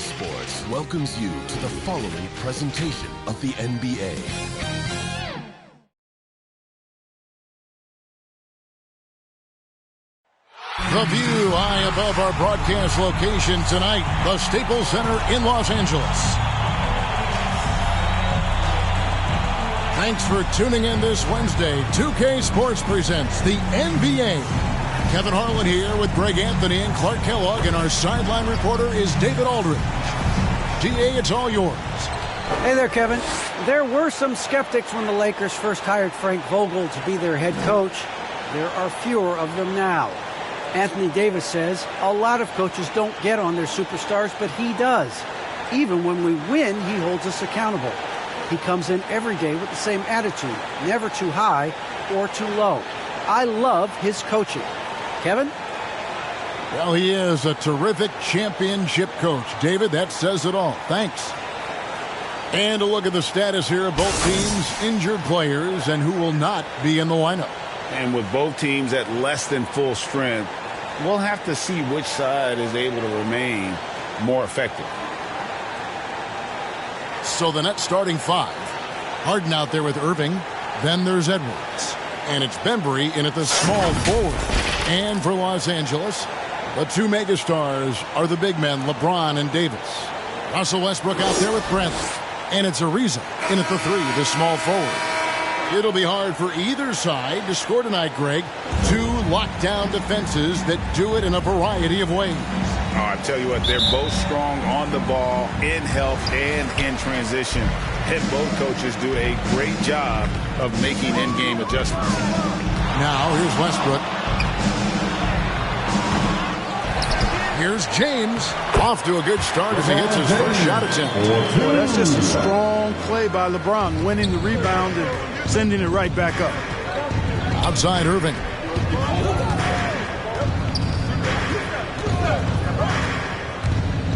Ayce Sports welcomes you to the following presentation of the NBA. The view high above our broadcast location tonight, the Staples Center in Los Angeles. Thanks for tuning in this Wednesday. 2K Sports presents the NBA. Kevin Harlan here with Greg Anthony and Clark Kellogg, and our sideline reporter is David Aldridge. DA, it's all yours. Hey there, Kevin. There were some skeptics when the Lakers first hired Frank Vogel to be their head coach. There are fewer of them now. Anthony Davis says a lot of coaches don't get on their superstars, but he does. Even when we win, he holds us accountable. He comes in every day with the same attitude, never too high or too low. I love his coaching. Kevin? Well, he is a terrific championship coach. David, that says it all. Thanks. And a look at the status here of both teams' injured players and who will not be in the lineup. And with both teams at less than full strength, we'll have to see which side is able to remain more effective. So the Nets starting five. Harden out there with Irving. Then there's Edwards. And it's Bembry in at the small forward. And for Los Angeles, the two megastars are the big men, LeBron and Davis. Russell Westbrook out there with Bradley. And it's Ariza in at the three, the small forward. It'll be hard for either side to score tonight, Greg. Two lockdown defenses that do it in a variety of ways. I tell you what, they're both strong on the ball, in health, and in transition. And both coaches do a great job of making in-game adjustments. Now, here's Westbrook. Here's James. Off to a good start as he gets his first shot attempt. Well, that's just a strong play by LeBron, winning the rebound and sending it right back up. Outside Irving.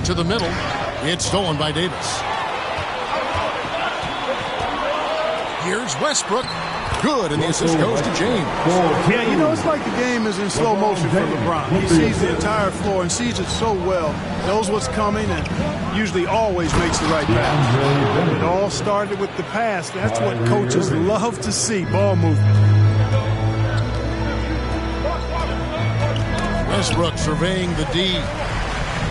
To the middle. It's stolen by Davis. Here's Westbrook. Good, and the assist goes to James. Yeah, you know, it's like the game is in slow motion for LeBron. He sees the entire floor and sees it so well, knows what's coming, and usually always makes the right pass. It all started with the pass. That's what coaches love to see, ball movement. Westbrook surveying the D.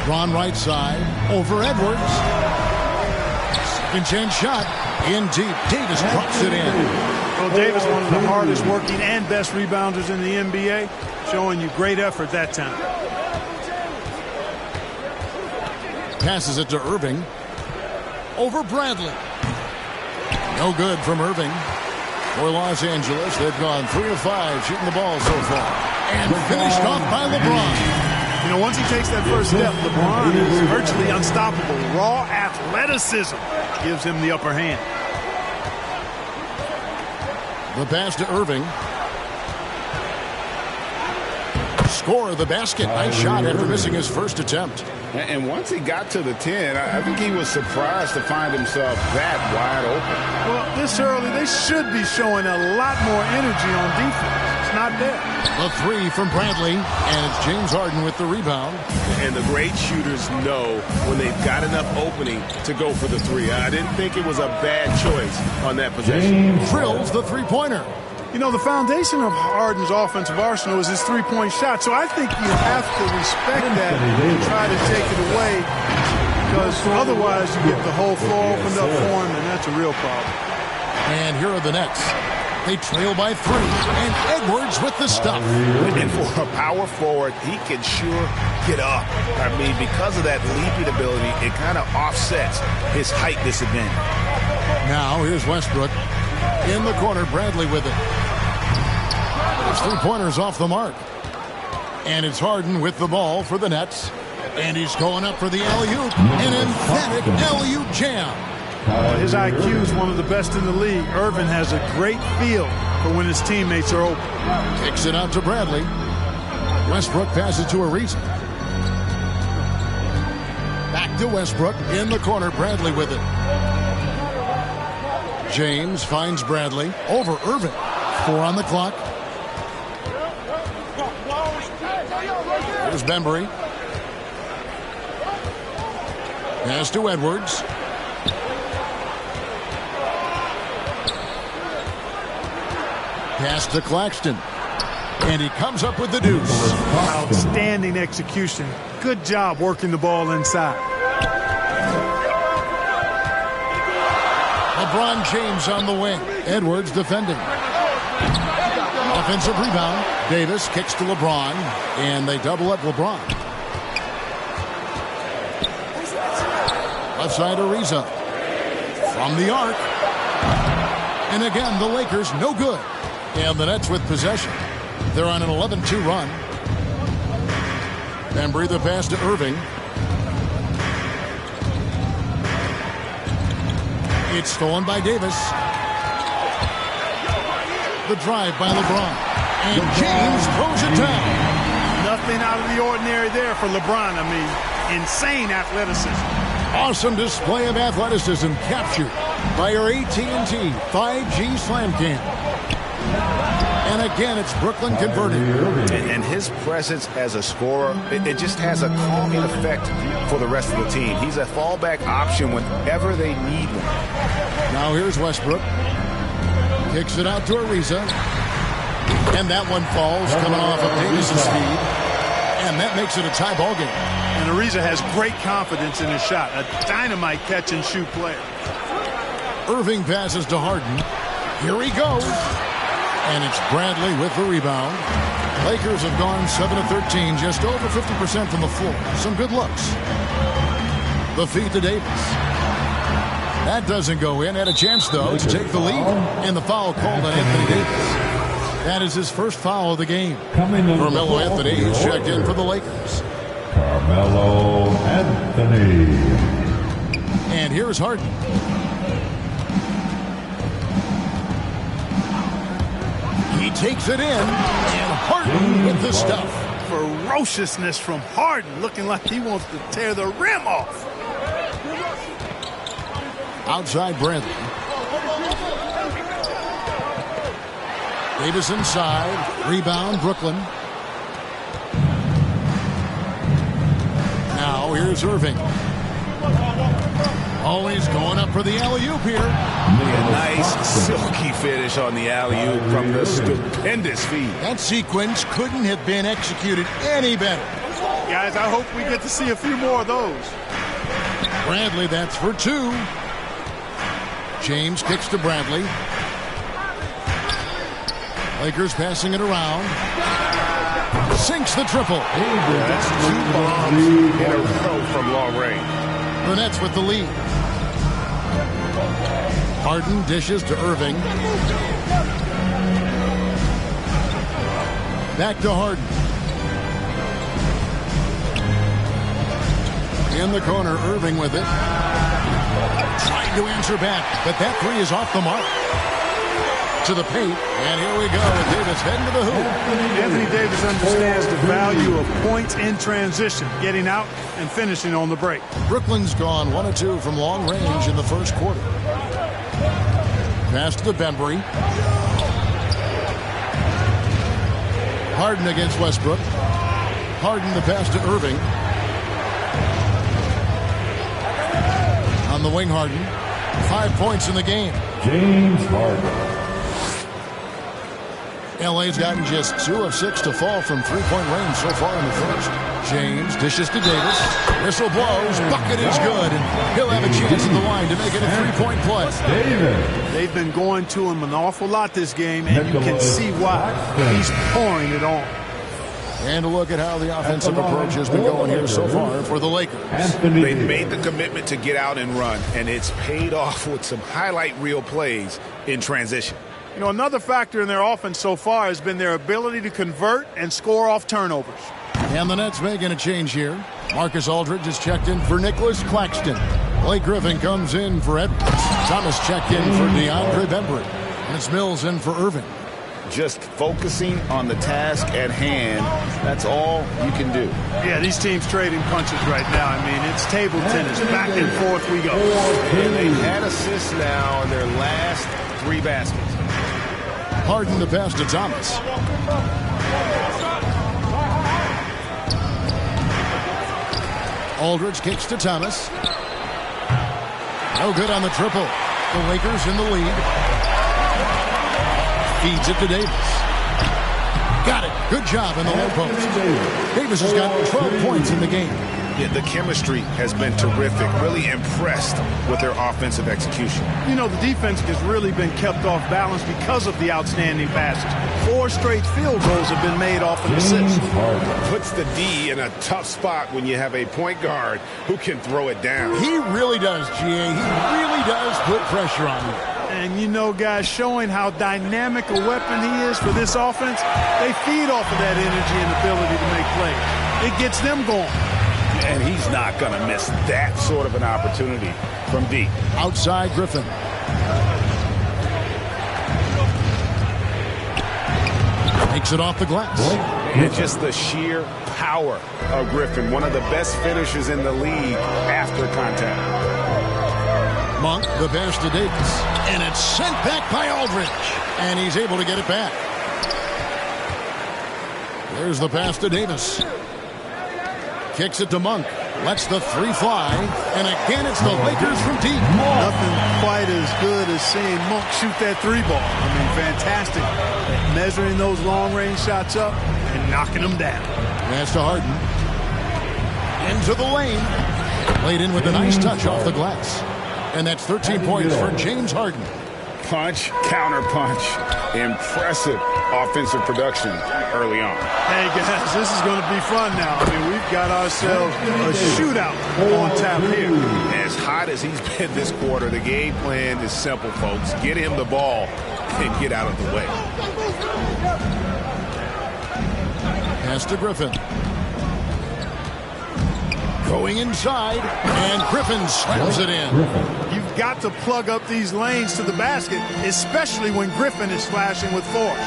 Ron right side over Edwards. Second chance shot in deep. Davis drops it in. Well, Davis, one of the hardest working and best rebounders in the NBA, showing you great effort that time. Passes it to Irving. Over Bradley. No good from Irving. For Los Angeles, they've gone 3 of 5 shooting the ball so far. And finished off by LeBron. You know, once he takes that first step, LeBron is virtually unstoppable. Raw athleticism gives him the upper hand. The pass to Irving. Score the basket. Nice shot after missing his first attempt. And once he got to the 10, I think he was surprised to find himself that wide open. Well, this early, they should be showing a lot more energy on defense. It's not there. The three from Bradley, and it's James Harden with the rebound. And the great shooters know when they've got enough opening to go for the three. I didn't think it was a bad choice on that possession. Drills the three-pointer. You know, the foundation of Harden's offensive arsenal is his three-point shot, so I think you have to respect that and try to take it away, because otherwise you get the whole floor opened up for him, and that's a real problem. And here are the Nets. They trail by 3, and Edwards with the stuff. And for a power forward, he can sure get up. I mean, because of that leaping ability, it kind of offsets his height disadvantage. Now, here's Westbrook. In the corner, Bradley with it. His three-pointer's off the mark. And it's Harden with the ball for the Nets. And he's going up for the alley-oop. An emphatic alley-oop jam. His IQ is one of the best in the league. Irvin has a great feel for when his teammates are open. Kicks it out to Bradley. Westbrook passes to Ariza. Back to Westbrook. In the corner, Bradley with it. James finds Bradley. Over Irving. 4 on the clock. Here's Bembry. Pass to Edwards. Pass to Claxton. And he comes up with the deuce. Outstanding execution. Good job working the ball inside. LeBron James on the wing. Edwards defending. Offensive rebound. Davis kicks to LeBron, and they double up LeBron. Left side Ariza. From the arc. And again, the Lakers no good. And the Nets with possession. They're on an 11-2 run. Bembry the pass to Irving. It's stolen by Davis. The drive by LeBron. And James throws it down. Nothing out of the ordinary there for LeBron. I mean, insane athleticism. Awesome display of athleticism captured by our AT&T 5G Slam Cam. And again, it's Brooklyn converting. And his presence as a scorer, it just has a calming effect for the rest of the team. He's a fallback option whenever they need one. Now here's Westbrook. Kicks it out to Ariza. And that one falls, coming off of Davis' speed. And that makes it a tie ball game. And Ariza has great confidence in his shot. A dynamite catch-and-shoot player. Irving passes to Harden. Here he goes. And it's Bradley with the rebound. Lakers have gone 7 of 13, just over 50% from the floor. Some good looks. The feed to Davis. That doesn't go in. Had a chance, though, to take the lead. And the foul called on Anthony Davis. That is his first foul of the game. Carmelo Anthony is checked in for the Lakers. Carmelo Anthony. And here's Harden. He takes it in, and Harden with the stuff. Ferociousness from Harden, looking like he wants to tear the rim off. Outside Bradley. Davis inside. Rebound, Brooklyn. Now here's Irving. Always going up for the alley-oop here. A nice silky finish on the alley-oop from the stupendous feed. That sequence couldn't have been executed any better. Guys, I hope we get to see a few more of those. Bradley, that's for two. James kicks to Bradley. Lakers passing it around. Sinks the triple. That's two bombs in a row from long range. The Nets with the lead. Harden dishes to Irving. Back to Harden. In the corner, Irving with it. Trying to answer back, but that three is off the mark. To the paint, and here we go with Davis heading to the hoop. Anthony Davis understands the value of points in transition, getting out and finishing on the break. Brooklyn's gone 1 of 2 from long range in the first quarter. Pass to Bembry. Harden against Westbrook. Harden the pass to Irving. On the wing, Harden. 5 points in the game. James Harden. LA's gotten just 2 of 6 to fall from three-point range so far in the first. James dishes to Davis. Whistle blows. Bucket is good. And he'll have a chance at the line to make it a three-point play. They've been going to him an awful lot this game, and you can see why. He's pouring it on. And a look at how the offensive approach has been going here so far for the Lakers. They made the commitment to get out and run, and it's paid off with some highlight reel plays in transition. You know, another factor in their offense so far has been their ability to convert and score off turnovers. And the Nets making a change here. Marcus Aldridge is checked in for Nicholas Claxton. Blake Griffin comes in for Edwards. Thomas checked in for DeAndre Bembry. And it's Mills in for Irving. Just focusing on the task at hand, that's all you can do. Yeah, these teams trading punches right now. I mean, it's table tennis. Back and forth we go. And they've had assists now in their last 3 baskets. Harden the pass to Thomas. Aldridge kicks to Thomas. No good on the triple. The Lakers in the lead. Feeds it to Davis. Got it. Good job in the low post. Davis has got 12 points in the game. Yeah, the chemistry has been terrific. Really impressed with their offensive execution. You know, the defense has really been kept off balance because of the outstanding passes. 4 straight field goals have been made off an assist. Puts the D in a tough spot when you have a point guard who can throw it down. He really does, GA. He really does put pressure on you. And, you know, guys, showing how dynamic a weapon he is for this offense, they feed off of that energy and ability to make plays. It gets them going. And he's not going to miss that sort of an opportunity from deep. Outside Griffin. Takes it off the glass. And just the sheer power of Griffin. One of the best finishers in the league after contact. Monk, the pass to Davis. And it's sent back by Aldridge. And he's able to get it back. There's the pass to Davis. Kicks it to Monk. Lets the 3 fly. And again, it's the Lakers from deep. Nothing quite as good as seeing Monk shoot that 3 ball. I mean, fantastic. Measuring those long-range shots up and knocking them down. Pass to Harden. Into the lane. Played in with a nice touch off the glass. And that's 13 points for James Harden. Punch, counter punch. Impressive offensive production early on. Hey, guys, this is going to be fun now. I mean, we've got ourselves a shootout on tap here. As hot as he's been this quarter, the game plan is simple, folks. Get him the ball and get out of the way. Pass to Griffin. Going inside, and Griffin slams it in. You've got to plug up these lanes to the basket, especially when Griffin is slashing with force.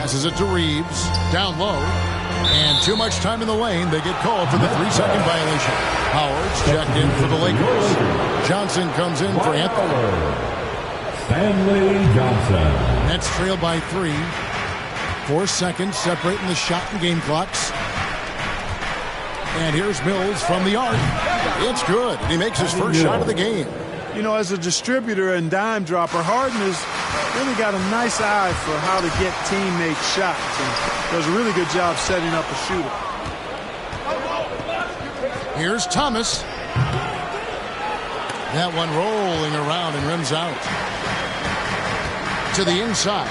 Passes it to Reeves, down low, and too much time in the lane. They get called for the 3-second violation. Howard's checked in for the Lakers. Johnson comes in for Anthony. Stanley Johnson. Nets trail by 3. 4 seconds separating the shot and game clocks. And here's Mills from the arc. It's good. He makes his first shot of the game. You know, as a distributor and dime dropper, Harden has really got a nice eye for how to get teammates shots and does a really good job setting up a shooter. Here's Thomas. That one rolling around and rims out. To the inside.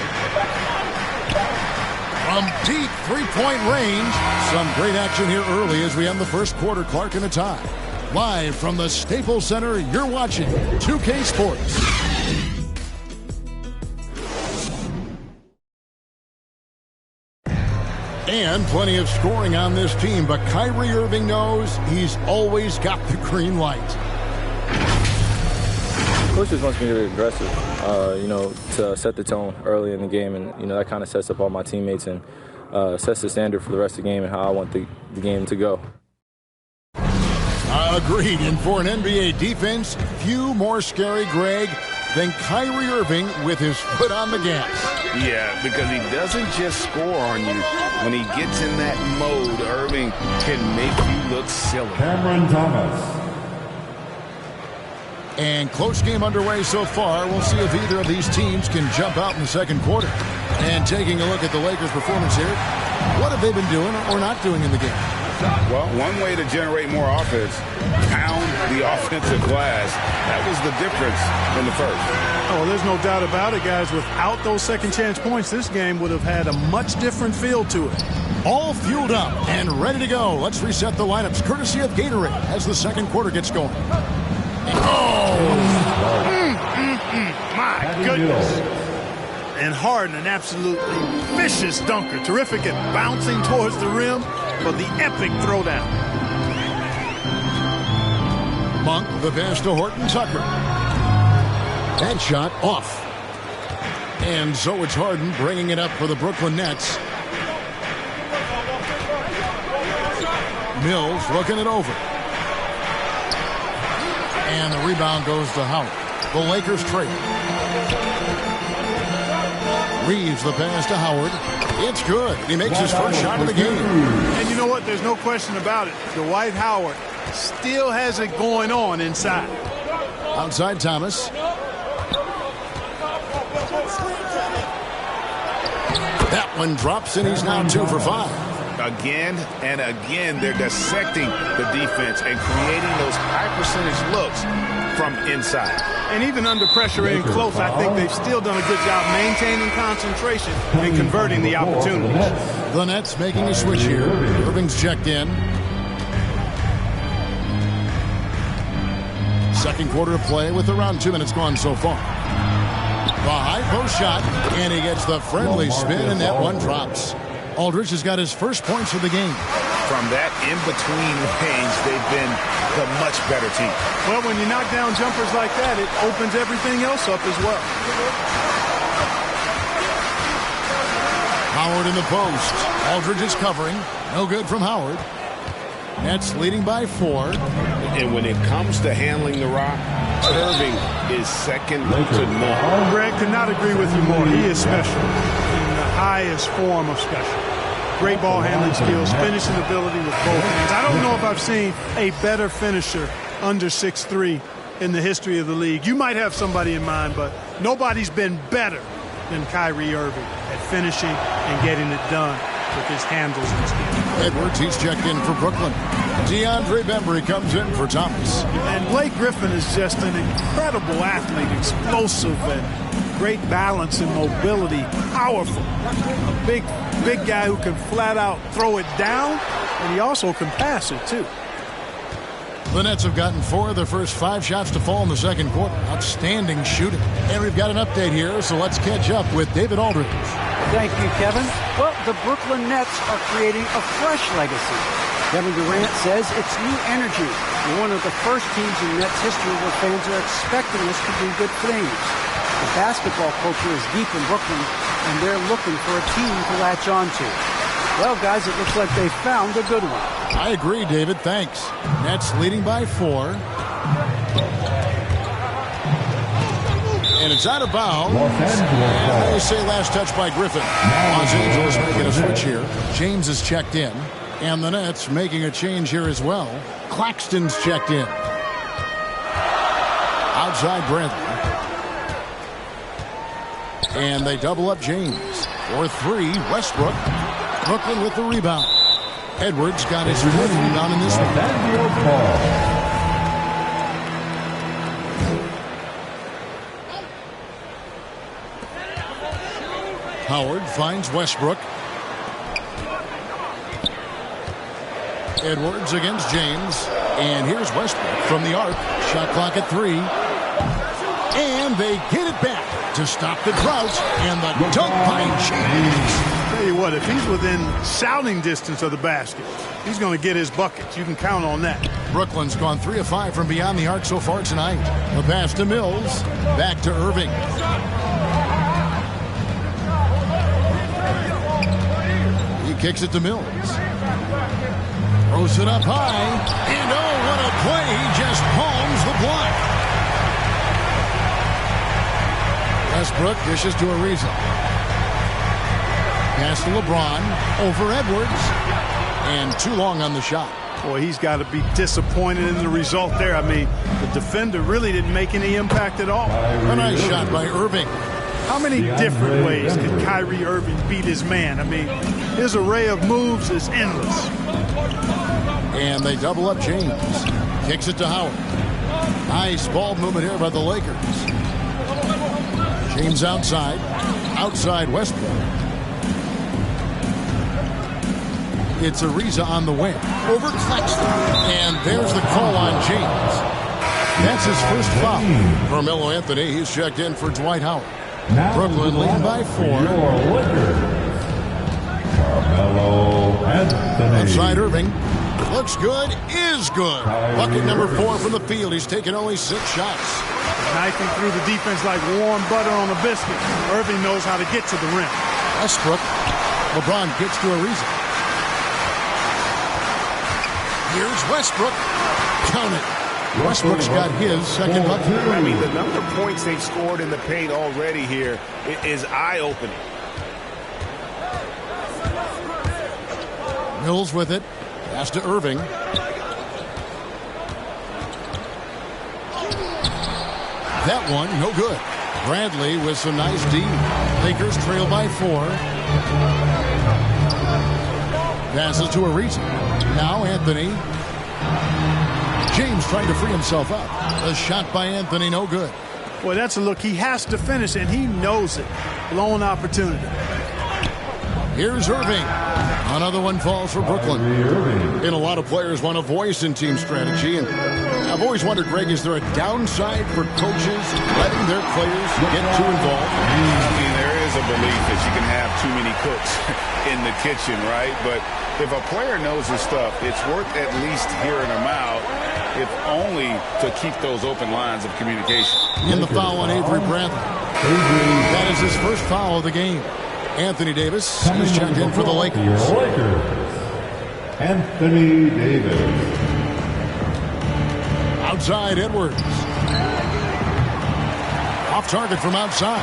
From deep three-point range. Some great action here early as we end the first quarter. Clark in a tie. Live from the Staples Center, you're watching 2K Sports. And plenty of scoring on this team, but Kyrie Irving knows he's always got the green light. Coach just wants me to be aggressive, to set the tone early in the game, and that kind of sets up all my teammates and sets the standard for the rest of the game and how I want the game to go. Agreed. And for an NBA defense, few more scary, Greg, than Kyrie Irving with his foot on the gas. Yeah, because he doesn't just score on you. When he gets in that mode, Irving can make you look silly. Cameron Thomas. And close game underway so far. We'll see if either of these teams can jump out in the second quarter. And taking a look at the Lakers' performance here, what have they been doing or not doing in the game? Well, one way to generate more offense, pound the offensive glass. That was the difference in the first. Oh, there's no doubt about it, guys. Without those second chance points, this game would have had a much different feel to it. All fueled up and ready to go. Let's reset the lineups courtesy of Gatorade as the second quarter gets going. My goodness. And Harden, an absolutely vicious dunker. Terrific at bouncing towards the rim for the epic throwdown. Monk, the pass to Horton Tucker. That shot off. And so it's Harden bringing it up for the Brooklyn Nets. Mills looking it over. And the rebound goes to Howard. The Lakers trade. Reeves the pass to Howard. It's good. He makes his first shot of the game. And you know what? There's no question about it. Dwight Howard still has it going on inside. Outside Thomas. That one drops, and he's now 2 for 5. Again and again, they're dissecting the defense and creating those high-percentage looks from inside. And even under pressure in close, I think they've still done a good job maintaining concentration and converting the opportunities. The Nets making a switch here. Irving's checked in. Second quarter of play with around 2 minutes gone so far. The high post shot, and he gets the friendly spin, and that one drops. Aldridge has got his first points of the game. From that in-between range, they've been the much better team. Well, when you knock down jumpers like that, it opens everything else up as well. Howard in the post. Aldridge is covering. No good from Howard. Nets leading by 4. And when it comes to handling the rock, Irving is second to none. Greg, could not agree with you more. He is special in the highest form of special. Great ball handling skills, finishing ability with both hands. I don't know if I've seen a better finisher under 6'3" in the history of the league. You might have somebody in mind, but nobody's been better than Kyrie Irving at finishing and getting it done with his handles and skills. Edwards, he's checked in for Brooklyn. DeAndre Bembry comes in for Thomas. And Blake Griffin is just an incredible athlete, explosive and great balance and mobility, powerful. A big guy who can flat out throw it down, and he also can pass it too. The Nets have gotten 4 of their first 5 shots to fall in the second quarter. Outstanding shooting. And we've got an update here, so let's catch up with David Aldridge. Thank you, Kevin. Well, the Brooklyn Nets are creating a fresh legacy. Kevin Durant says it's new energy. We're one of the first teams in Nets history where fans are expecting us to do good things. The basketball culture is deep in Brooklyn, and they're looking for a team to latch onto. Well, guys, it looks like they found a good one. I agree, David. Thanks. Nets leading by 4. And it's out of bounds. And they say last touch by Griffin. Los Angeles making a switch here. James is checked in. And the Nets making a change here as well. Claxton's checked in. Outside Bradley. And they double up James. For 3, Westbrook. Brooklyn with the rebound. Edwards got his 4th rebound in this one. Howard finds Westbrook. Edwards against James. And here's Westbrook from the arc. Shot clock at 3. And they get it back to stop the drought. And the dunk by James. Tell you what, if he's within shouting distance of the basket, he's going to get his buckets. You can count on that. Brooklyn's gone 3 of 5 from beyond the arc so far tonight. The pass to Mills. Back to Irving. He kicks it to Mills. Throws it up high. And oh, what a play. He just palms the block. Westbrook dishes to Ariza. Pass to LeBron, over Edwards, and too long on the shot. Boy, he's got to be disappointed in the result there. I mean, the defender really didn't make any impact at all. A nice shot by Irving. How many different ways can Kyrie Irving beat his man? I mean, his array of moves is endless. And they double up James. Kicks it to Howard. Nice ball movement here by the Lakers. James outside. Outside Westbrook. It's Ariza on the wing. Over Claxton. And there's the call on James. That's his first foul. Carmelo Anthony, he's checked in for Dwight Howard. Brooklyn leading by 4. Carmelo Anthony. Outside Irving. Looks good, is good. Bucket number 4 from the field. He's taken only 6 shots. Knifing through the defense like warm butter on a biscuit. Irving knows how to get to the rim. Westbrook. LeBron gets to Ariza. Here's Westbrook. Count it. Westbrook's got his second bucket. I mean, the number of points they've scored in the paint already here is eye-opening. Mills with it. Pass to Irving. That one, no good. Bradley with some nice D. Lakers trail by 4. Passes to Ariza. Now Anthony. James trying to free himself up. The shot by Anthony, no good. Well, that's a look. He has to finish, and he knows it. Blown opportunity. Here's Irving. Another one falls for Brooklyn. And a lot of players want a voice in team strategy. And I've always wondered, Greg, is there a downside for coaches letting their players get too involved? I mean, there is a belief that you can have too many cooks in the kitchen, right? But if a player knows his stuff, it's worth at least hearing them out, if only to keep those open lines of communication. In the foul on Avery Bradley. That is his first foul of the game. Anthony Davis is checked in for the Lakers. Anthony Davis. Outside Edwards. Off target from outside.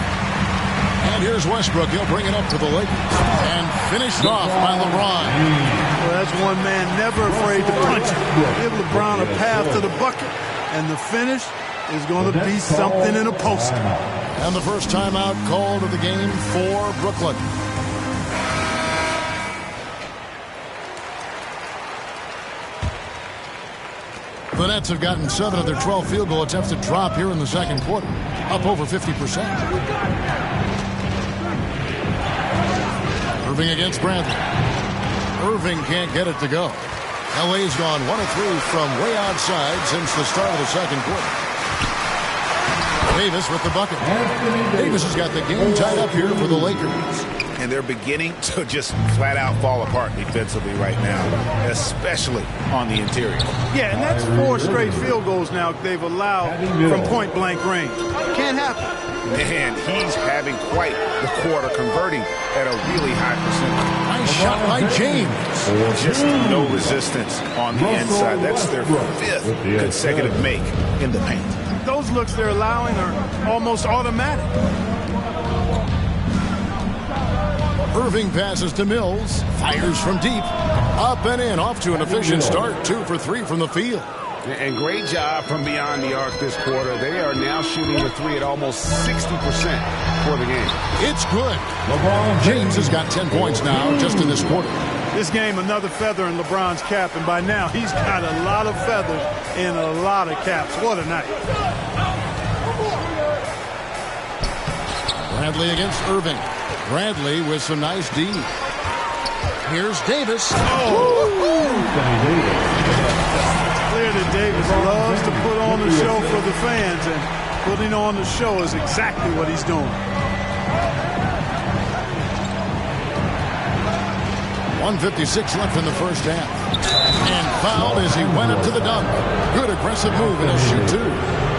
And here's Westbrook. He'll bring it up to the Lakers. And finished off by LeBron. Well, that's one man never afraid to punch it. Give LeBron a path to the bucket. And the finish is going to be something in a poster. And the first timeout called of the game for Brooklyn. The Nets have gotten 7 of their 12 field goal attempts to drop here in the second quarter, up over 50%. Irving against Bradley. Irving can't get it to go. LA's gone 1 of 3 from way outside since the start of the second quarter. Davis with the bucket. Davis has got the game tied up here for the Lakers. And they're beginning to just flat out fall apart defensively right now, especially on the interior. Yeah, and that's 4 straight field goals now they've allowed from point-blank range. Can't happen. Man, he's having quite the quarter, converting at a really high percentage. Nice shot by James. Just no resistance on the inside. That's their 5th consecutive make in the paint. Those looks they're allowing are almost automatic. Irving passes to Mills. Fires from deep. Up and in. Off to an efficient start. 2 for 3 from the field. And great job from beyond the arc this quarter. They are now shooting the 3 at almost 60% for the game. It's good. LeBron James has got 10 points now just in this quarter. This game, another feather in LeBron's cap, and by now he's got a lot of feathers in a lot of caps. What a night. Bradley against Irving. Bradley with some nice D. Here's Davis. Clear that Davis loves to put on the show for the fans, and putting on the show is exactly what he's doing. 1:56 left in the first half. And fouled as he went up to the dunk. Good aggressive move and a shoot two.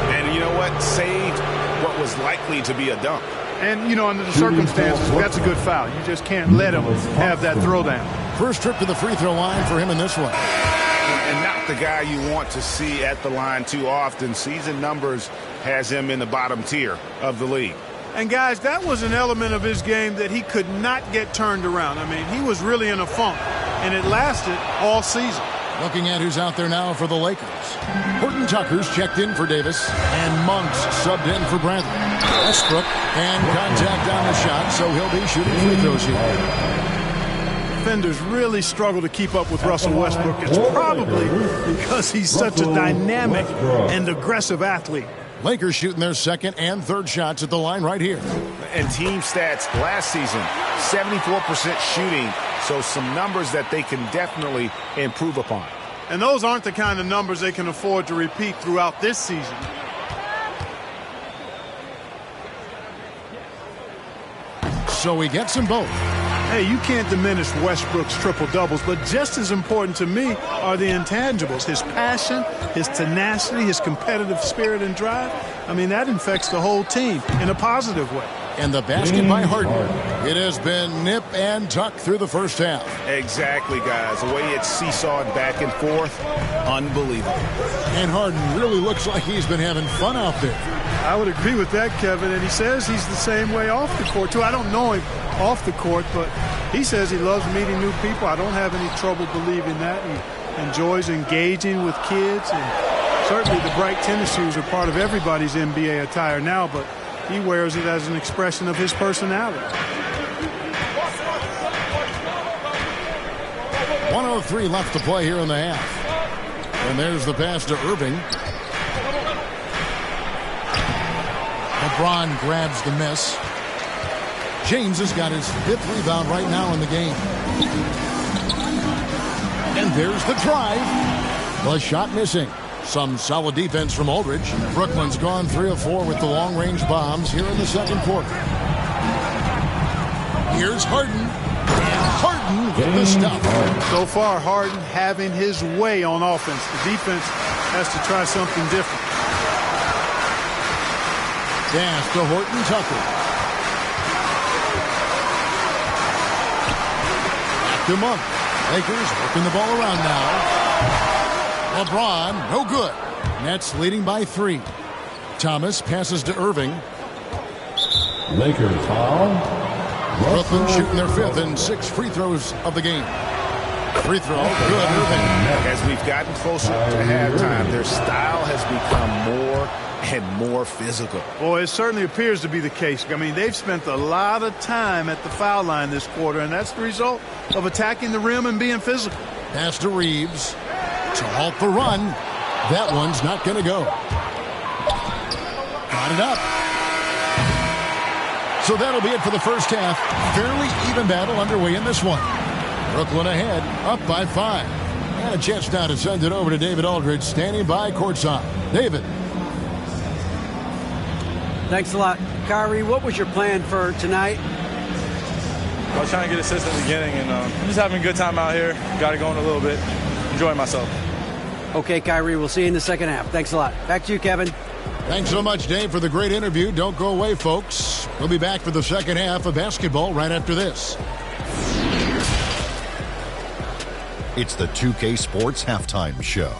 And you know what? Saved what was likely to be a dunk. And, you know, under the circumstances, that's a good foul. You just can't let him have that throwdown. First trip to the free throw line for him in this one. And not the guy you want to see at the line too often. Season numbers has him in the bottom tier of the league. And, guys, that was an element of his game that he could not get turned around. I mean, he was really in a funk, and it lasted all season. Looking at who's out there now for the Lakers. Horton Tucker's checked in for Davis, and Monk's subbed in for Bradley. Westbrook, and contact on the shot, so he'll be shooting free throws here. Defenders really struggle to keep up with Russell Westbrook. It's probably because he's such a dynamic and aggressive athlete. Lakers shooting their second and third shots at the line right here. And team stats last season, 74% shooting, so some numbers that they can definitely improve upon. And those aren't the kind of numbers they can afford to repeat throughout this season. So he gets them both. Hey, you can't diminish Westbrook's triple-doubles, but just as important to me are the intangibles. His passion, his tenacity, his competitive spirit and drive. I mean, that infects the whole team in a positive way. And the basket by Harden. It has been nip and tuck through the first half. Exactly, guys. The way it's seesawed back and forth, unbelievable. And Harden really looks like he's been having fun out there. I would agree with that, Kevin, and he says he's the same way off the court, too. I don't know him off the court, but he says he loves meeting new people. I don't have any trouble believing that. He enjoys engaging with kids and Certainly the bright tennis shoes are part of everybody's NBA attire now, but he wears it as an expression of his personality. 1:03 left to play here in the half. And there's the pass to Irving. LeBron grabs the miss. James has got his 5th rebound right now in the game. And there's the drive. The shot missing. Some solid defense from Aldridge. Brooklyn's gone 3 of 4 with the long-range bombs here in the second quarter. Here's Harden. And Harden with the stop. So far, Harden having his way on offense. The defense has to try something different. Pass to Horton Tucker. Back to Monk. Lakers working the ball around now. LeBron, no good. Nets leading by 3. Thomas passes to Irving. Lakers foul. Brooklyn shooting their 5th and 6 free throws of the game. Free throw, good, Irving. As we've gotten closer to halftime, their style has become more and more physical. Boy, it certainly appears to be the case. I mean, they've spent a lot of time at the foul line this quarter, and that's the result of attacking the rim and being physical. Pass to Reeves to halt the run. That one's not going to go. Got it up. So that'll be it for the first half. Fairly even battle underway in this one. Brooklyn ahead, up by 5. And a chance now to send it over to David Aldridge, standing by courtside. David. Thanks a lot. Kyrie, what was your plan for tonight? I was trying to get assists at the beginning, and I'm just having a good time out here. Got it going a little bit. Enjoying myself. Okay, Kyrie, we'll see you in the second half. Thanks a lot. Back to you, Kevin. Thanks so much, Dave, for the great interview. Don't go away, folks. We'll be back for the second half of basketball right after this. It's the 2K Sports Halftime Show.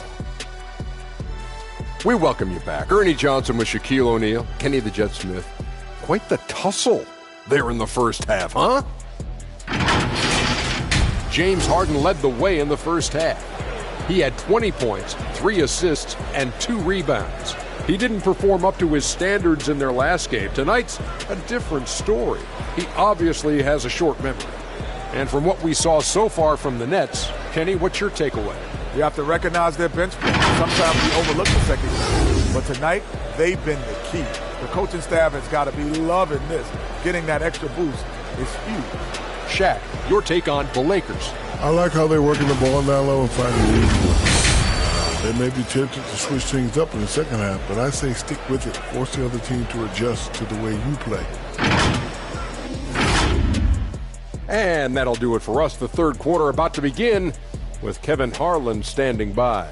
We welcome you back. Ernie Johnson with Shaquille O'Neal, Kenny the Jet Smith. Quite the tussle there in the first half, huh? James Harden led the way in the first half. He had 20 points, 3 assists, and 2 rebounds. He didn't perform up to his standards in their last game. Tonight's a different story. He obviously has a short memory. And from what we saw so far from the Nets, Kenny, what's your takeaway? You have to recognize their bench play. Sometimes we overlook the second unit. But tonight, they've been the key. The coaching staff has got to be loving this. Getting that extra boost is huge. Shaq, your take on the Lakers. I like how they're working the ball down low and finding leads. They may be tempted to switch things up in the second half, but I say stick with it. Force the other team to adjust to the way you play. And that'll do it for us. The third quarter about to begin with Kevin Harlan standing by.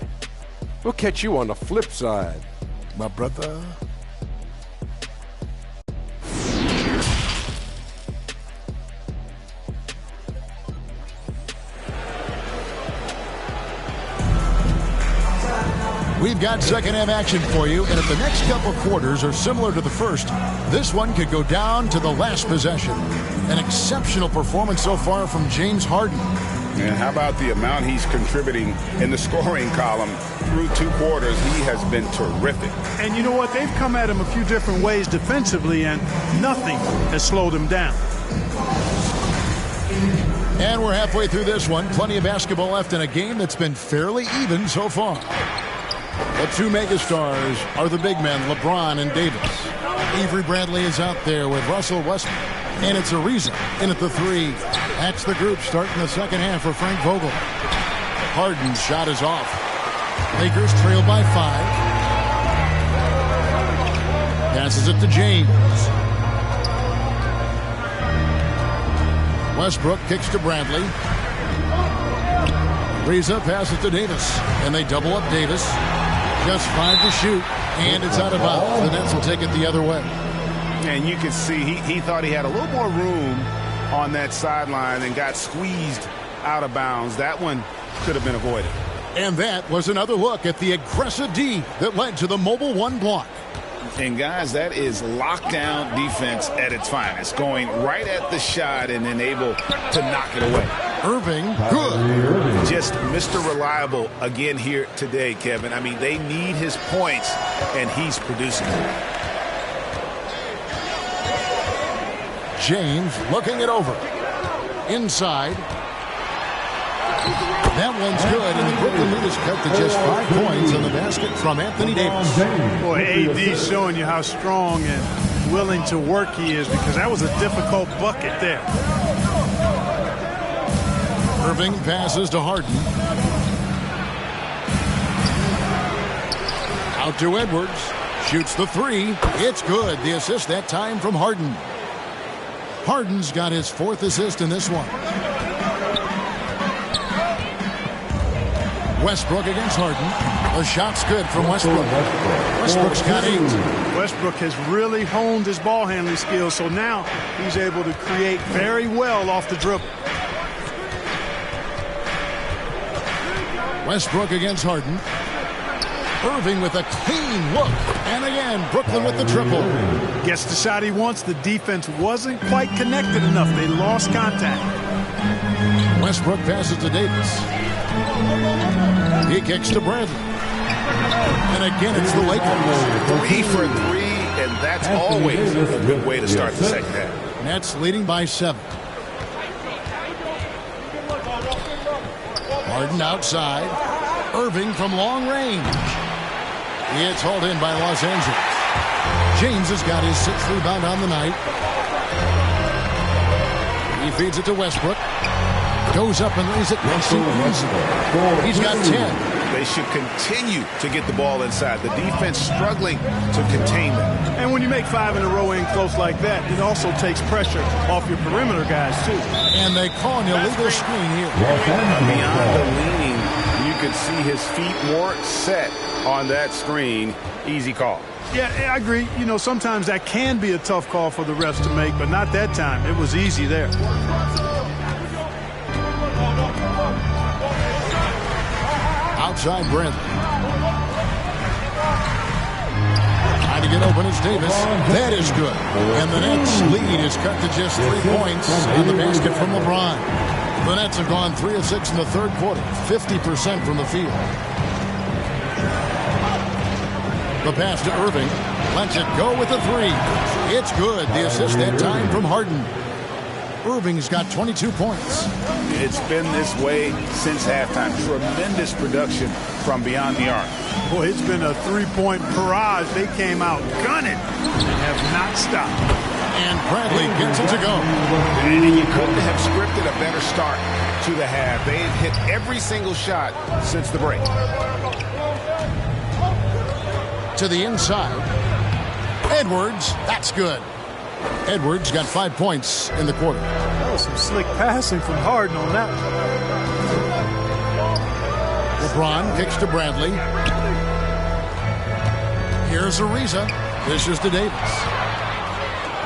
We'll catch you on the flip side, my brother. We've got second half action for you, and if the next couple quarters are similar to the first, this one could go down to the last possession. An exceptional performance so far from James Harden. And how about the amount he's contributing in the scoring column through 2 quarters? He has been terrific. And you know what? They've come at him a few different ways defensively, and nothing has slowed him down. And we're halfway through this one. Plenty of basketball left in a game that's been fairly even so far. The 2 megastars are the big men, LeBron and Davis. Avery Bradley is out there with Russell Westbrook. And it's Ariza in at the 3. That's the group starting the second half for Frank Vogel. Harden's shot is off. Lakers trail by 5. Passes it to James. Westbrook kicks to Bradley. Ariza passes to Davis. And they double up Davis. Just 5 to shoot. And it's out of bounds. The Nets will take it the other way. And you can see he thought he had a little more room on that sideline and got squeezed out of bounds. That one could have been avoided. And that was another look at the aggressive D that led to the mobile 1 block. And, guys, that is lockdown defense at its finest, going right at the shot and then able to knock it away. Irving, good. Just Mr. Reliable again here today, Kevin. I mean, they need his points, and he's producing. James looking it over. Inside. That one's good, and the Brooklyn lead is cut to just 5 points on the basket from Anthony Davis. Boy, AD's showing you how strong and willing to work he is, because that was a difficult bucket there. Irving passes to Harden. Out to Edwards. Shoots the three. It's good. The assist that time from Harden. Harden's got his 4th assist in this one. Westbrook against Harden. The shot's good from Westbrook. Westbrook's got 8. Westbrook has really honed his ball handling skills, so now he's able to create very well off the dribble. Westbrook against Harden. Irving with a clean look. And again, Brooklyn with the triple. Gets the shot he wants. The defense wasn't quite connected enough. They lost contact. Westbrook passes to Davis. He kicks to Bradley. And again, it's the Lakers. 3 for 3, and that's always a good way to start the second half. Nets leading by 7. Harden outside. Irving from long range. It's hauled in by Los Angeles. James has got his 6th rebound on the night. He feeds it to Westbrook. Goes up and lays it nice and easy. He's got 10. They should continue to get the ball inside. The defense struggling to contain them. And when you make 5 in a row in close like that, it also takes pressure off your perimeter guys, too. And they call an illegal screen here. Beyond the leaning, you could see his feet more set on that screen. Easy call. Yeah, I agree. You know, sometimes that can be a tough call for the refs to make, but not that time. It was easy there. Outside Bradley. Trying to get open is Davis. That is good. And the Nets lead is cut to just 3 points on the basket from LeBron. The Nets have gone 3 of 6 in the 3rd quarter, 50% from the field. The pass to Irving. Lets it go with the 3. It's good. The assist that time from Harden. Irving's got 22 points. It's been this way since halftime. Tremendous production from beyond the arc. Boy, it's been a 3-point barrage. They came out gunning and have not stopped. And Bradley gets it to go. And you couldn't have scripted a better start to the half. They've hit every single shot since the break. To the inside. Edwards, that's good. Edwards got 5 points in the quarter. That was some slick passing from Harden on that one. LeBron kicks to Bradley. Here's Ariza. This is to Davis.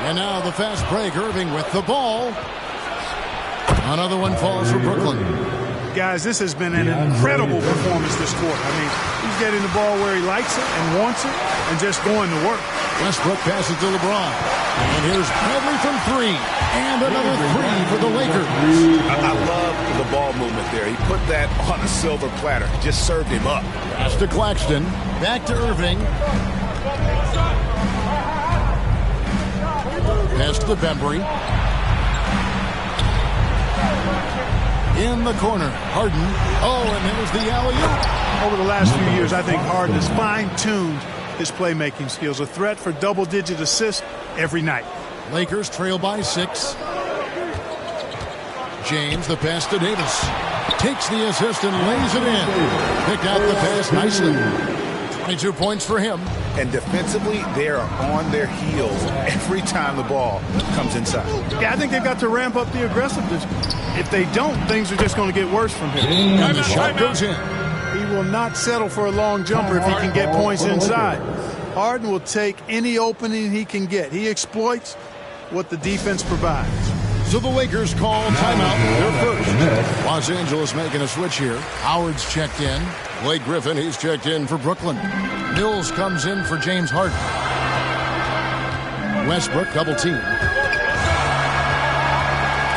And now the fast break. Irving with the ball. Another one falls for Brooklyn. Guys, this has been an incredible performance this quarter. I mean, he's getting the ball where he likes it and wants it and just going to work. Westbrook passes to LeBron. And here's Bradley from 3. And another 3 for the Lakers. I love the ball movement there. He put that on a silver platter. Just served him up. Pass to Claxton. Back to Irving. Pass to Bembry. In the corner. Harden. Oh, and there's the alley-oop. Over the last few years, I think Harden has fine-tuned his playmaking skills. A threat for double-digit assists every night. Lakers trail by 6. James, the pass to Davis. Takes the assist and lays it in. Picked out the pass nicely. 22 points for him. And defensively, they are on their heels every time the ball comes inside. Yeah, I think they've got to ramp up the aggressiveness. If they don't, things are just going to get worse from here. And the shot goes in. He will not settle for a long jumper if he can get points inside. Harden will take any opening he can get. He exploits what the defense provides. So the Lakers call timeout. They're first. Los Angeles making a switch here. Howard's checked in. Blake Griffin, he's checked in for Brooklyn. Mills comes in for James Harden. Westbrook double team.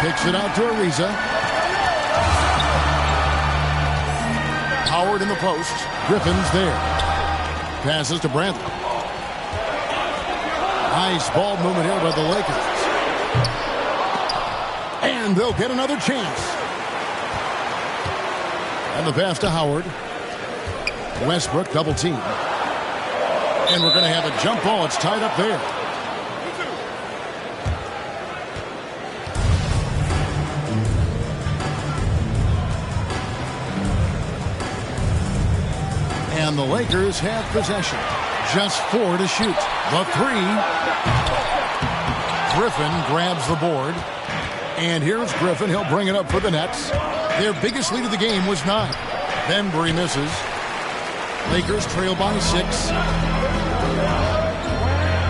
Kicks it out to Ariza. Howard in the post. Griffin's there. Passes to Bradley. Nice ball movement here by the Lakers. And they'll get another chance. And the pass to Howard. Westbrook double team. And we're going to have a jump ball. It's tied up there. And the Lakers have possession. Just 4 to shoot. The 3. Griffin grabs the board. And here's Griffin. He'll bring it up for the Nets. Their biggest lead of the game was 9. Bembry misses. Lakers trail by 6.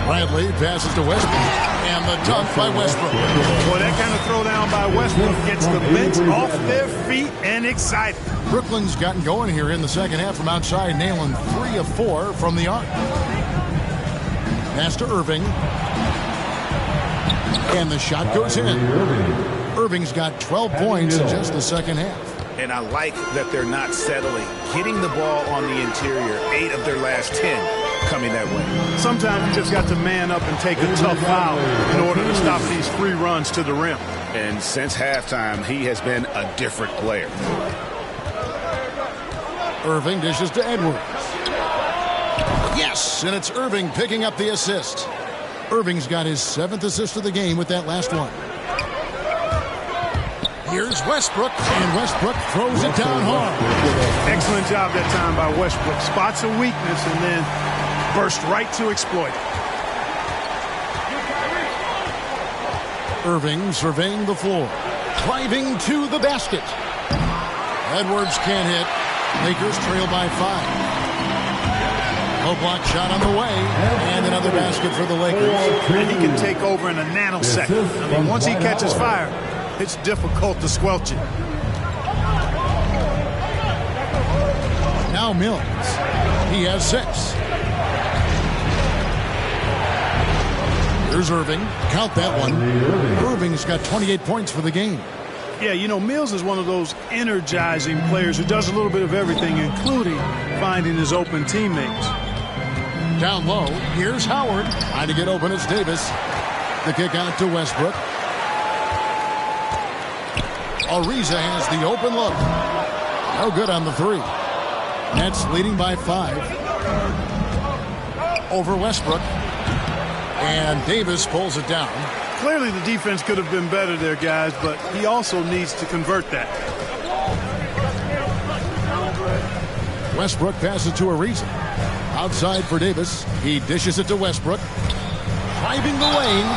Bradley passes to Westbrook. And the dunk by Westbrook. Boy, that kind of throwdown by Westbrook gets the bench off their feet and excited. Brooklyn's gotten going here in the second half from outside, nailing 3 of 4 from the arc. Pass to Irving. And the shot goes in. Irving's got 12 points in just the second half. And I like that they're not settling. Getting the ball on the interior, 8 of their last 10 coming that way. Sometimes you just got to man up and take a tough foul in order to stop these free runs to the rim. And since halftime, he has been a different player. Irving dishes to Edwards. Yes, and it's Irving picking up the assist. Irving's got his 7th assist of the game with that last one. Here's Westbrook, and Westbrook throws it down hard. Excellent job that time by Westbrook. Spots a weakness and then burst right to exploit it. Irving surveying the floor. Driving to the basket. Edwards can't hit. Lakers trail by 5. Low block shot on the way. And another basket for the Lakers. And he can take over in a nanosecond. I mean, once he catches fire, it's difficult to squelch it. Now Mills. He has 6. Here's Irving. Count that one. Irving's got 28 points for the game. Yeah, you know, Mills is one of those energizing players who does a little bit of everything, including finding his open teammates. Down low, here's Howard. Trying to get open, it's Davis. The kick out to Westbrook. Ariza has the open look. No good on the 3. Nets leading by 5. Over Westbrook. And Davis pulls it down. Clearly the defense could have been better there, guys, but he also needs to convert that. Westbrook passes to Ariza. Outside for Davis. He dishes it to Westbrook. Driving the lane.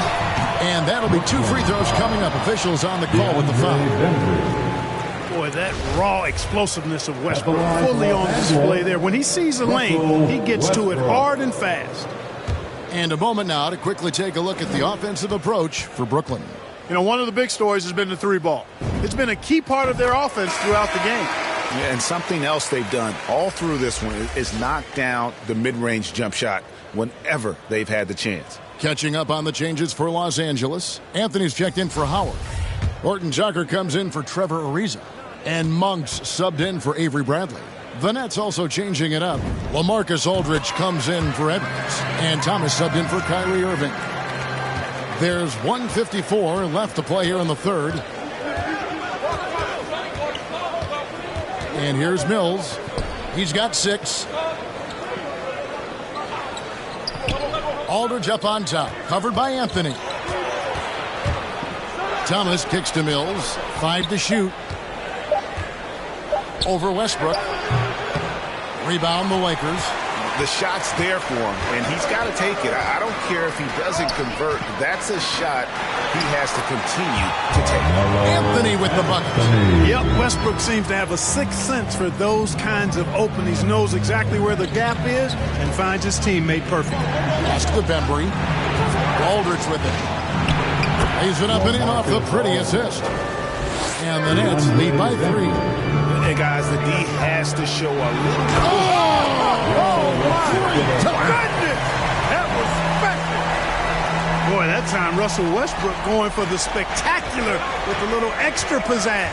And that'll be 2 free throws coming up. Officials on the call with the foul. Boy, that raw explosiveness of Westbrook fully on display there. When he sees a lane, he gets to it hard and fast. And a moment now to quickly take a look at the offensive approach for Brooklyn. You know, one of the big stories has been the 3-ball. It's been a key part of their offense throughout the game. Yeah, and something else they've done all through this one is knock down the mid-range jump shot whenever they've had the chance. Catching up on the changes for Los Angeles. Anthony's checked in for Howard. Horton Tucker comes in for Trevor Ariza. And Monks subbed in for Avery Bradley. The Nets also changing it up. LaMarcus Aldridge comes in for Edwards. And Thomas subbed in for Kyrie Irving. There's 1:54 left to play here in the third. And here's Mills. He's got 6. Aldridge up on top. Covered by Anthony. Thomas kicks to Mills. 5 to shoot. Over Westbrook. Rebound the Lakers. The shot's there for him, and he's got to take it. I don't care if he doesn't convert. That's a shot he has to continue to take. Anthony with the bucket. Yep, Westbrook seems to have a sixth sense for those kinds of openings. Knows exactly where the gap is and finds his teammate perfect. Pass to Bembry. Aldridge with it. Lays it up and in off the pretty assist. And the Nets lead by 3. Hey, guys, the D has to show a little. Goodness! That was special. Boy, that time Russell Westbrook going for the spectacular with a little extra pizzazz.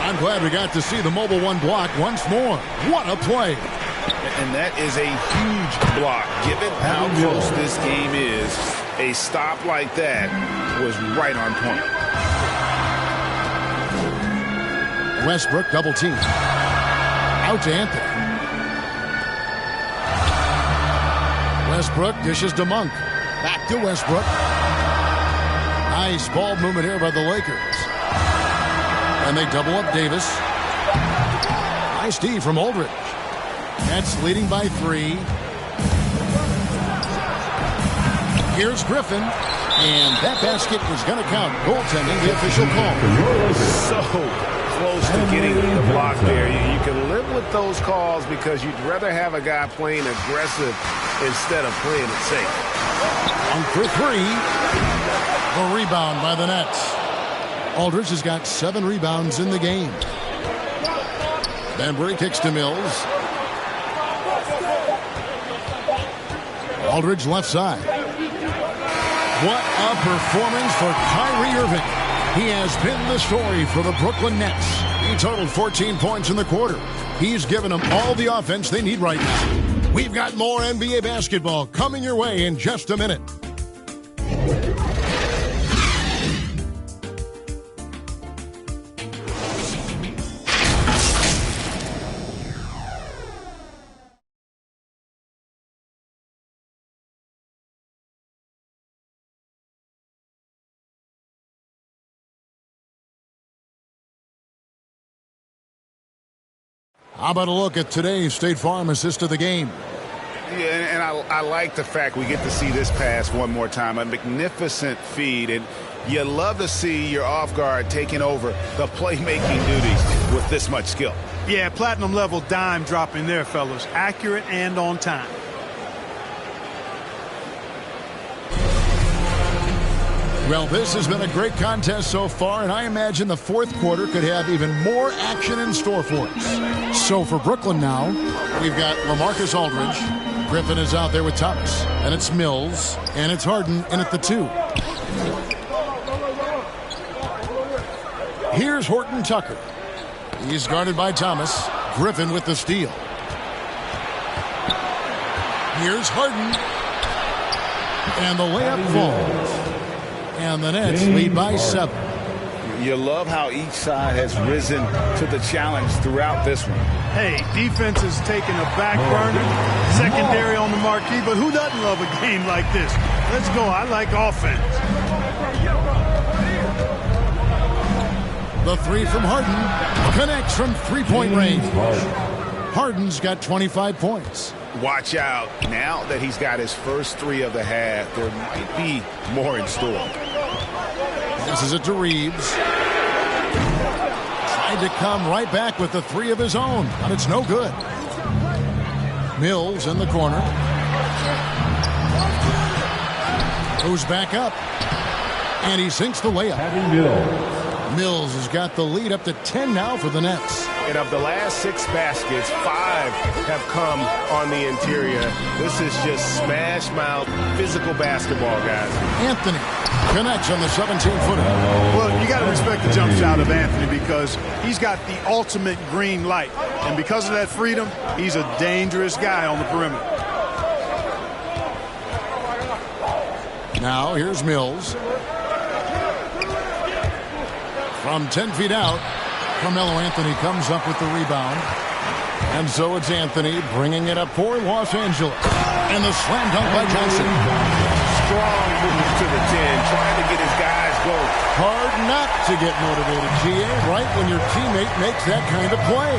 I'm glad we got to see the mobile one block once more. What a play. And that is a huge block. Given how close this game is, a stop like that was right on point. Westbrook double team. Out to Anthony. Westbrook dishes to Monk. Back to Westbrook. Nice ball movement here by the Lakers. And they double up Davis. Nice D from Aldridge. Nets leading by 3. Here's Griffin. And that basket was going to count. Goaltending, the official call. So close to getting the block there. You can live with those calls because you'd rather have a guy playing aggressive instead of playing it safe. On for 3. The rebound by the Nets. Aldridge has got 7 rebounds in the game. Banbury kicks to Mills. Aldridge left side. What a performance for Kyrie Irving. He has been the story for the Brooklyn Nets. He totaled 14 points in the quarter. He's given them all the offense they need right now. We've got more NBA basketball coming your way in just a minute. How about a look at today's State Farm assist of the game? Yeah, and I like the fact we get to see this pass one more time. A magnificent feed, and you love to see your off guard taking over the playmaking duties with this much skill. Yeah, platinum level dime dropping there, fellas. Accurate and on time. Well, this has been a great contest so far, and I imagine the fourth quarter could have even more action in store for us. So for Brooklyn now, we've got LaMarcus Aldridge. Griffin is out there with Thomas, and it's Mills, and it's Harden in at the 2. Here's Horton Tucker. He's guarded by Thomas. Griffin with the steal. Here's Harden. And the layup falls. And the Nets lead by 7. You love how each side has risen to the challenge throughout this one. Hey, defense is taking a back burner, secondary on the marquee, but who doesn't love a game like this? Let's go. I like offense. The 3 from Harden connects from three-point range. Harden's got 25 points. Watch out. Now that he's got his first 3 of the half, there might be more in store. This is it to Reeves. Tried to come right back with the 3 of his own, but it's no good. Mills in the corner. Goes back up. And he sinks the layup. Mills has got the lead up to 10 now for the Nets. And of the last 6 baskets, 5 have come on the interior. This is just smash mouth physical basketball, guys. Anthony connects on the 17-footer. Well, you got to respect the jump shot of Anthony because he's got the ultimate green light. And because of that freedom, he's a dangerous guy on the perimeter. Now here's Mills. From 10 feet out, Carmelo Anthony comes up with the rebound. And so it's Anthony bringing it up for Los Angeles. And the slam dunk by Johnson. Strong movement to the 10, trying to get his guys going. Hard not to get motivated, GA, right when your teammate makes that kind of play.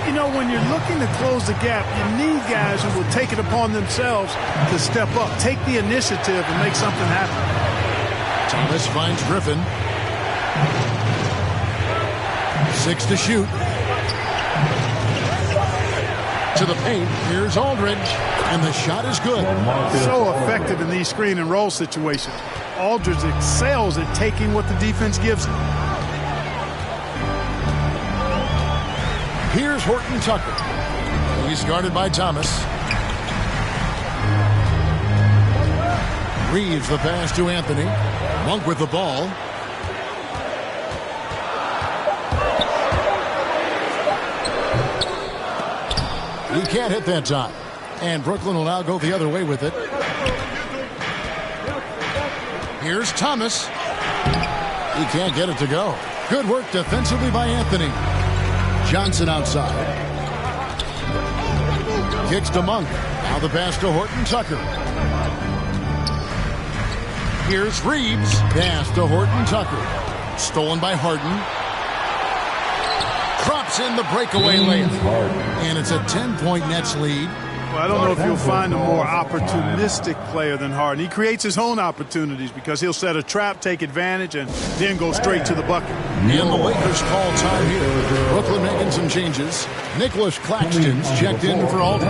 You know, when you're looking to close the gap, you need guys who will take it upon themselves to step up, take the initiative, and make something happen. Thomas finds Griffin. 6 to shoot. To the paint. Here's Aldridge. And the shot is good. So effective in these screen and roll situations. Aldridge excels at taking what the defense gives him. Here's Horton Tucker. He's guarded by Thomas. Reeves the pass to Anthony. Monk with the ball. He can't hit that time. And Brooklyn will now go the other way with it. Here's Thomas. He can't get it to go. Good work defensively by Anthony. Johnson outside. Kicks to Monk. Now the pass to Horton Tucker. Here's Reeves. Pass to Horton Tucker. Stolen by Harden. Drops in the breakaway layup. And it's a 10-point Nets lead. Well, I don't know if you'll find a more opportunistic player than Harden. He creates his own opportunities because he'll set a trap, take advantage, and then go straight to the bucket. And the Lakers call time here. Brooklyn making some changes. Nicholas Claxton's checked in for Aldridge.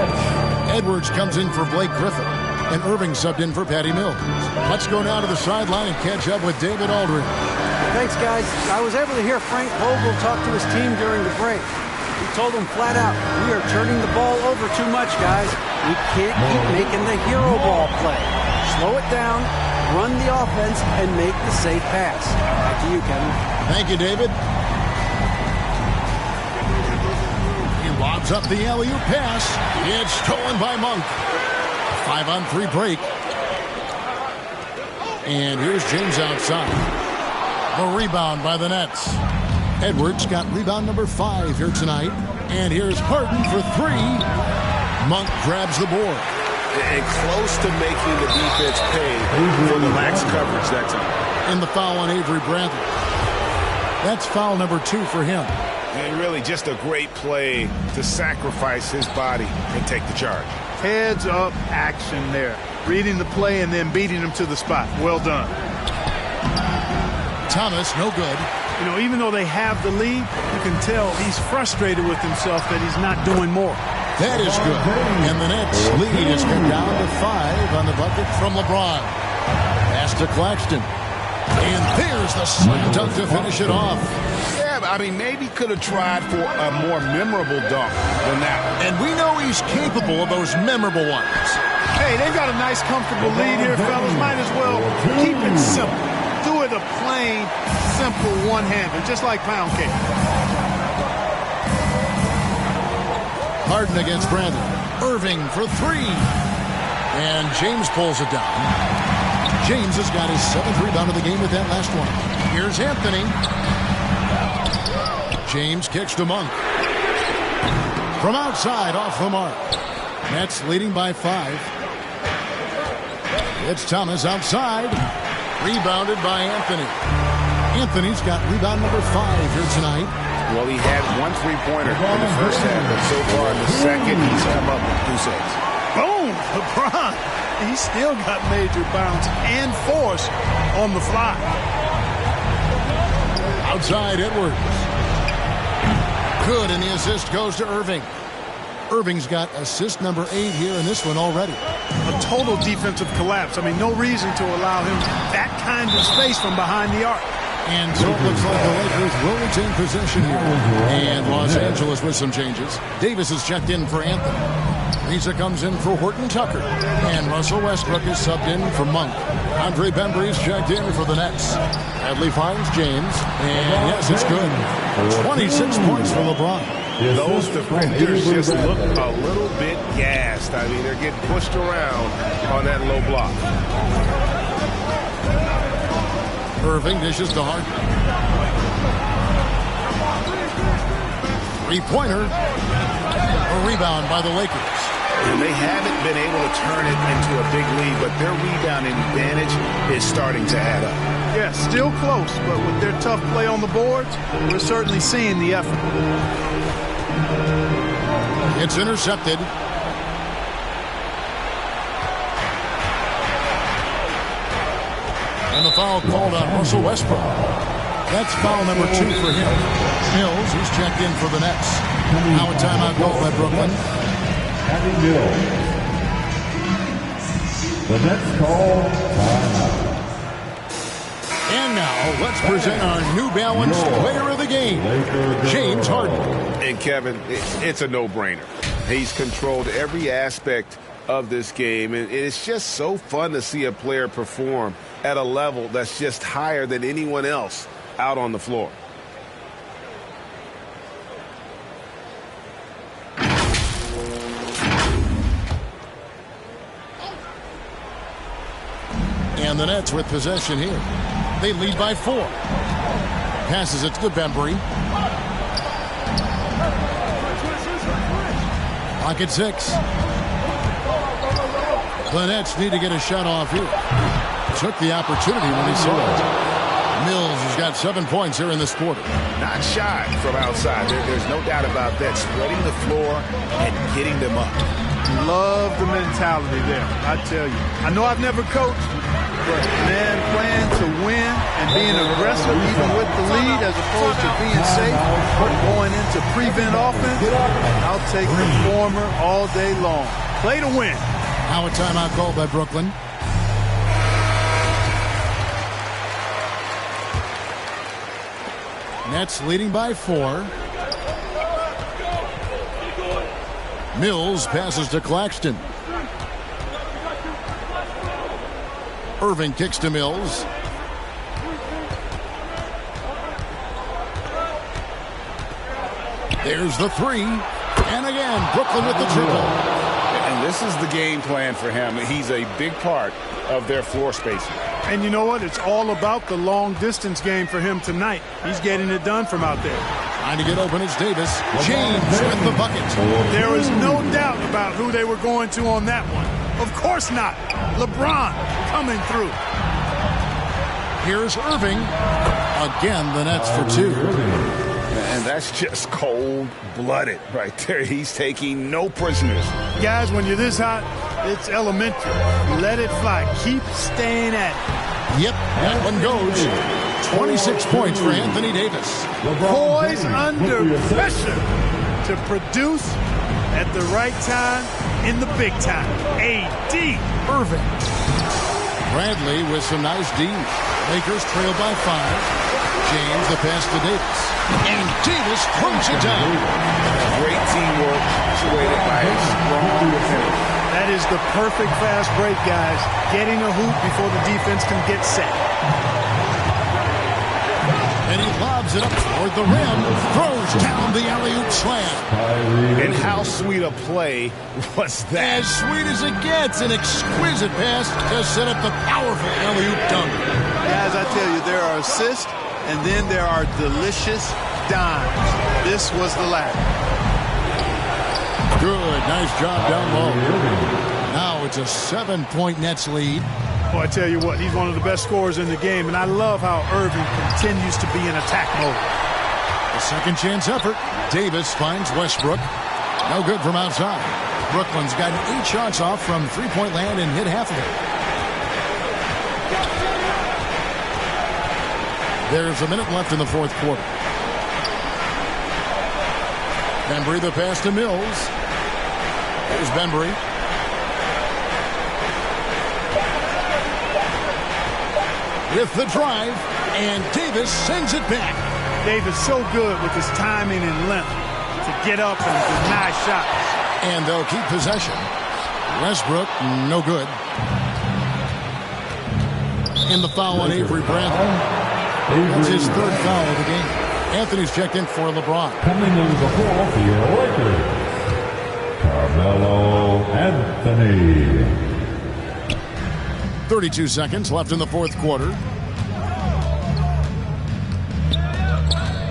Edwards comes in for Blake Griffin. And Irving subbed in for Patty Mills. Let's go now to the sideline and catch up with David Aldridge. Thanks, guys. I was able to hear Frank Vogel talk to his team during the break. He told them flat out, we are turning the ball over too much, guys. We can't keep making the hero ball play. Slow it down, run the offense, and make the safe pass. Back to you, Kevin. Thank you, David. He lobs up the alley-oop pass. It's stolen by Monk. 5-on-3 break. And here's James outside. The rebound by the Nets. Edwards got rebound number 5 here tonight. And here's Harden for 3. Monk grabs the board. And close to making the defense pay for the lax coverage that time. And the foul on Avery Bradley. That's foul number 2 for him. And really just a great play to sacrifice his body and take the charge. Heads up action there. Reading the play and then beating him to the spot. Well done. Thomas, no good. You know, even though they have the lead, you can tell he's frustrated with himself that he's not doing more. That is good. And the Nets lead is cut down to 5 on the bucket from LeBron. Pass to Claxton. And there's the slam dunk to finish it off. Yeah, I mean, maybe could have tried for a more memorable dunk than that. And we know he's capable of those memorable ones. Hey, they've got a nice, comfortable lead here, fellas. Might as well keep it simple. Do it a plain, simple one-hander, just like pound cake. Harden against Brandon. Irving for 3. And James pulls it down. James has got his 7th rebound of the game with that last one. Here's Anthony. James kicks to Monk. From outside, off the mark. Nets leading by 5. It's Thomas outside. Rebounded by Anthony. Anthony's got rebound number 5 here tonight. Well, he had 1 3-pointer in the first half, but so far in the second, he's come up with 2 sets. Boom! LeBron. He still got major bounce and force on the fly. Outside, Edwards. Good, and the assist goes to Irving. Irving's got assist number 8 here in this one already. A total defensive collapse. I mean, no reason to allow him that kind of space from behind the arc. And so it looks like the Lakers will retain possession here. And Los Angeles with some changes. Davis is checked in for Anthony. Lisa comes in for Horton Tucker. And Russell Westbrook is subbed in for Monk. Andre Bembry's checked in for the Nets. Bradley finds James. And yes, it's good. 26 points for LeBron. Those defenders just look a little bit gassed. I mean, they're getting pushed around on that low block. Irving dishes to Harden. 3-pointer. A rebound by the Lakers. And they haven't been able to turn it into a big lead, but their rebounding advantage is starting to add up. Yeah, still close, but with their tough play on the boards, we're certainly seeing the effort. It's intercepted. And the foul called on Russell Westbrook. That's foul number 2 for him. Mills, who's checked in for the Nets. Now a timeout called by Brooklyn. Patty Mills. The Nets call timeout. And now, let's present our New Balance player of the game, James Harden. And Kevin, it's a no-brainer. He's controlled every aspect of this game, and it's just so fun to see a player perform at a level that's just higher than anyone else out on the floor. And the Nets with possession here. They lead by 4. Passes it to Bembry. Pocket 6. The Nets need to get a shot off here. Took the opportunity when he saw it. Mills has got 7 points here in this quarter. Not shy from outside. There's no doubt about that. Spreading the floor and getting them up. Love the mentality there, I tell you. I know I've never coached, but, man, playing to win and being aggressive even with the lead as opposed to being safe, going into prevent offense, I'll take the former all day long. Play to win. Now a timeout called by Brooklyn. Nets leading by 4. Mills passes to Claxton. Irving kicks to Mills. There's the 3. And again, Brooklyn with the triple. And this is the game plan for him. He's a big part of their floor spacing. And you know what? It's all about the long-distance game for him tonight. He's getting it done from out there. Trying to get open, it's Davis. James with the bucket. There was no doubt about who they were going to on that one. Of course not. LeBron coming through. Here's Irving. Again, the Nets for 2. And that's just cold-blooded right there. He's taking no prisoners. Guys, when you're this hot, it's elementary. Let it fly. Keep staying at it. Yep, that one goes. 26 points for Anthony Davis. Poised under pressure to produce at the right time in the big time. A.D. Irving. Bradley with some nice D. Lakers trail by 5. James the pass to Davis. And Davis throws it down. Great teamwork situated by a strong defender. That is the perfect fast break, guys. Getting a hoop before the defense can get set. And he lobs it up toward the rim. Throws down the alley-oop slam. And how sweet a play was that? As sweet as it gets. An exquisite pass to set up the powerful alley-oop dunk. Guys, I tell you, there are assists, and then there are delicious dimes. This was the latter. Good. Nice job down low. Now it's a 7-point Nets lead. Well, I tell you what, he's one of the best scorers in the game, and I love how Irving continues to be in attack mode. A second chance effort. Davis finds Westbrook. No good from outside. Brooklyn's gotten 8 shots off from three-point land and hit half of it. There's a minute left in the fourth quarter. Bembry the pass to Mills. There's Bembry. With the drive, and Davis sends it back. Davis so good with his timing and length to get up and deny shots. And they'll keep possession. Westbrook, no good. And the foul on Avery Bradley. That's his 3rd foul of the game. Anthony's checked in for LeBron. Coming in the ball for your Lakers, Carmelo Anthony. 32 seconds left in the fourth quarter.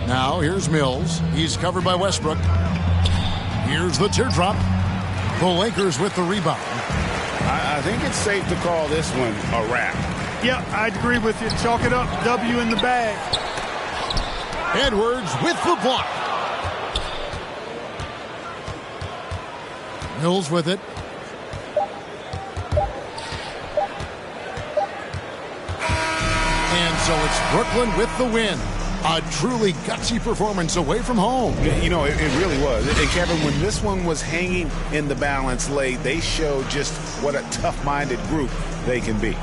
Now here's Mills. He's covered by Westbrook. Here's the teardrop. The Lakers with the rebound. I think it's safe to call this one a wrap. Yeah, I'd agree with you. Chalk it up. W in the bag. Edwards with the block. Mills with it. And so it's Brooklyn with the win. A truly gutsy performance away from home. You know, it really was. And Kevin, when this one was hanging in the balance late, they showed just what a tough-minded group they can be.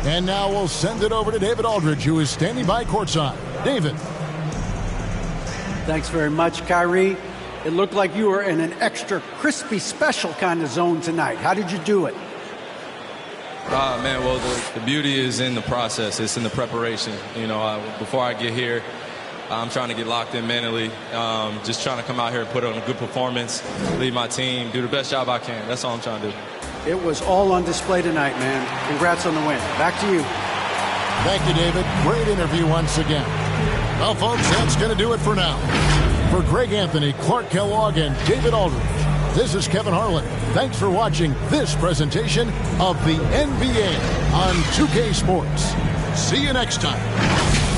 And now we'll send it over to David Aldridge, who is standing by courtside. David. Thanks very much, Kyrie. It looked like you were in an extra crispy special kind of zone tonight. How did you do it? Man, well, the beauty is in the process. It's in the preparation. You know, before I get here, I'm trying to get locked in mentally. Just trying to come out here and put on a good performance, lead my team, do the best job I can. That's all I'm trying to do. It was all on display tonight, man. Congrats on the win. Back to you. Thank you, David. Great interview once again. Well, folks, that's going to do it for now. For Greg Anthony, Clark Kellogg, and David Aldridge, this is Kevin Harlan. Thanks for watching this presentation of the NBA on 2K Sports. See you next time.